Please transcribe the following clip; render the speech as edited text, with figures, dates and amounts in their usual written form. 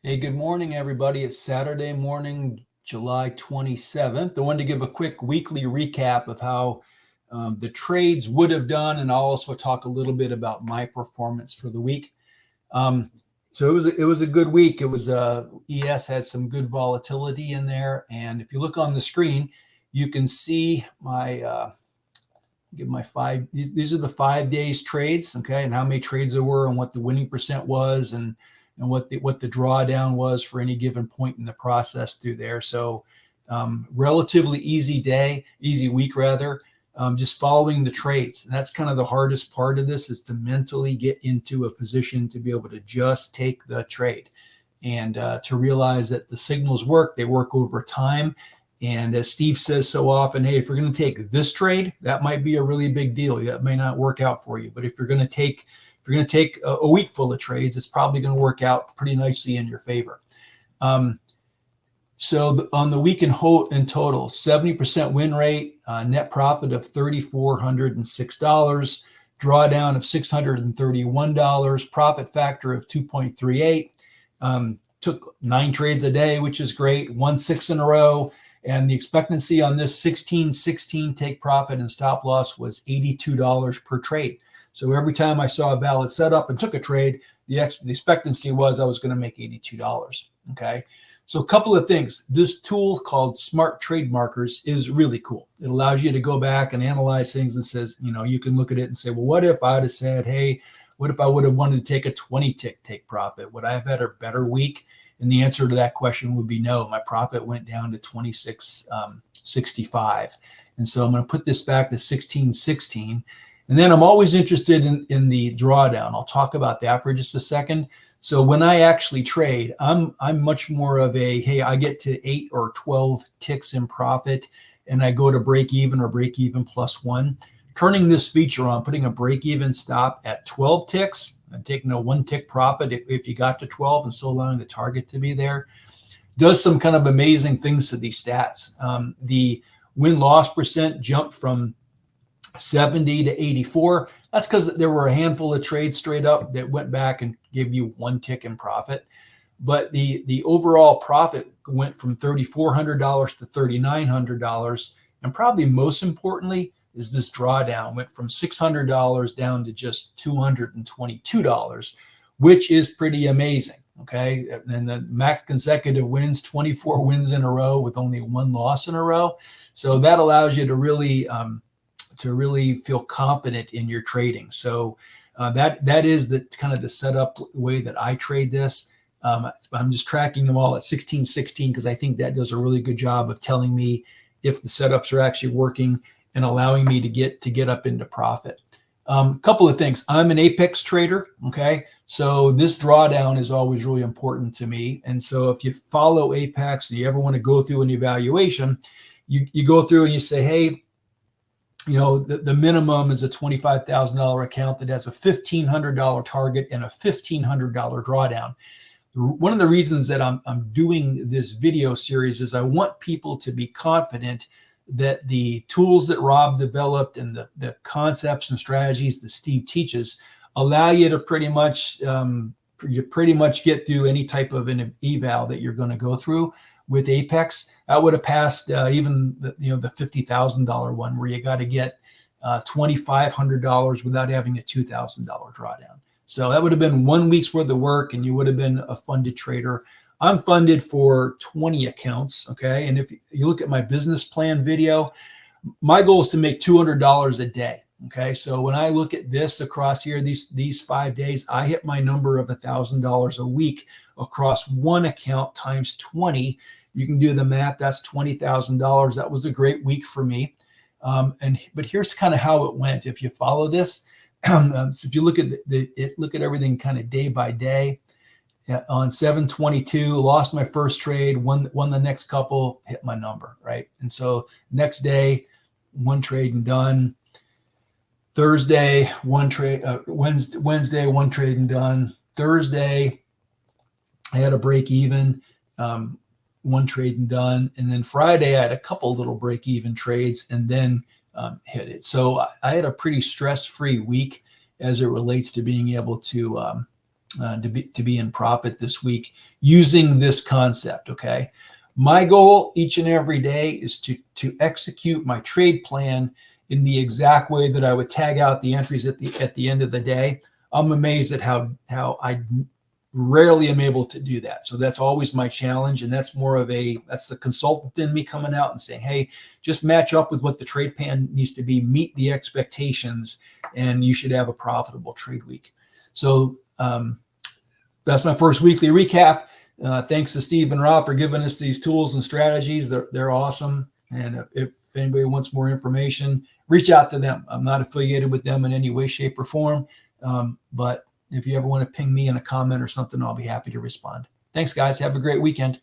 Hey, good morning, everybody. It's Saturday morning, July 27th. I wanted to give a quick weekly recap of how the trades would have done, and I'll also talk a little bit about my performance for the week. Um, so it was a good week. It was ES had some good volatility in there, and if you look on the screen, you can see my give my five. These are the 5 days trades, okay, and how many trades there were, and what the winning percent was, and what the drawdown was for any given point in the process through there. So relatively easy day, easy week rather. Just following the trades, and that's kind of the hardest part of this, is to mentally get into a position to be able to just take the trade and to realize that the signals work. They work over time. And as Steve says so often, hey, if you're going to take this trade, that might be a really big deal. That may not work out for you. But if you're going to take a week full of trades, it's probably going to work out pretty nicely in your favor. So on the week in total, 70% win rate, net profit of $3,406, drawdown of $631, profit factor of 2.38. Took 9 trades a day, which is great. Won 6 in a row. And the expectancy on this 16-16 take profit and stop loss was $82 per trade. So every time I saw a valid setup and took a trade, the expectancy was I was going to make $82. Okay. So a couple of things. This tool called Smart Trade Markers is really cool. It allows you to go back and analyze things and says, you can look at it and say, well, what if I would have said, hey, what if I would have wanted to take a 20 tick take profit? Would I have had a better week? And the answer to that question would be no. My profit went down to 26.65. And so I'm going to put this back to 16.16. And then I'm always interested in the drawdown. I'll talk about that for just a second. So when I actually trade, I'm much more of a, hey, I get to 8 or 12 ticks in profit and I go to break even or break even plus 1. Turning this feature on, putting a break even stop at 12 ticks, and taking a 1 tick profit if you got to 12, and still allowing the target to be there, does some kind of amazing things to these stats. The win-loss percent jumped from 70 to 84. That's because there were a handful of trades straight up that went back and gave you 1 tick in profit. But the overall profit went from $3,400 to $3,900. And probably most importantly is this drawdown went from $600 down to just $222, which is pretty amazing. Okay. And the max consecutive wins, 24 wins in a row with only 1 loss in a row. So that allows you to really feel confident in your trading. So that is the kind of the setup way that I trade this. I'm just tracking them all at 16-16 because I think that does a really good job of telling me if the setups are actually working and allowing me to get up into profit. A couple of things. I'm an Apex trader. Okay. So this drawdown is always really important to me. And so if you follow Apex and you ever want to go through an evaluation, you go through and you say, hey, the minimum is a $25,000 account that has a $1,500 target and a $1,500 drawdown. One of the reasons that I'm doing this video series is I want people to be confident that the tools that Rob developed and the concepts and strategies that Steve teaches allow you to pretty much get through any type of an eval that you're going to go through. With Apex, I would have passed even the $50,000 one where you got to get $2,500 without having a $2,000 drawdown. So that would have been 1 week's worth of work, and you would have been a funded trader. I'm funded for 20 accounts, okay? And if you look at my business plan video, my goal is to make $200 a day, okay? So when I look at this across here, these 5 days, I hit my number of $1,000 a week across one account times 20. You can do the math. That's $20,000. That was a great week for me. But here's kind of how it went. If you follow this, so if you look at look at everything kind of day by day. On 7/22, lost my first trade, won the next couple, hit my number, right? And so next day, 1 trade and done. Thursday, 1 trade. Wednesday, 1 trade and done. Thursday, I had a break even, 1 trade and done. And then Friday, I had a couple little break even trades and then hit it. So I had a pretty stress-free week as it relates to being able to to be in profit this week using this concept. Okay, my goal each and every day is to execute my trade plan in the exact way that I would tag out the entries at the end of the day. I'm amazed at how I rarely am able to do that. So that's always my challenge. And that's that's the consultant in me coming out and saying, hey, just match up with what the trade plan needs to be, meet the expectations, and you should have a profitable trade week. So that's my first weekly recap. Thanks to Steve and Rob for giving us these tools and strategies. They're awesome. And if anybody wants more information, reach out to them. I'm not affiliated with them in any way, shape, or form. But if you ever want to ping me in a comment or something, I'll be happy to respond. Thanks, guys. Have a great weekend.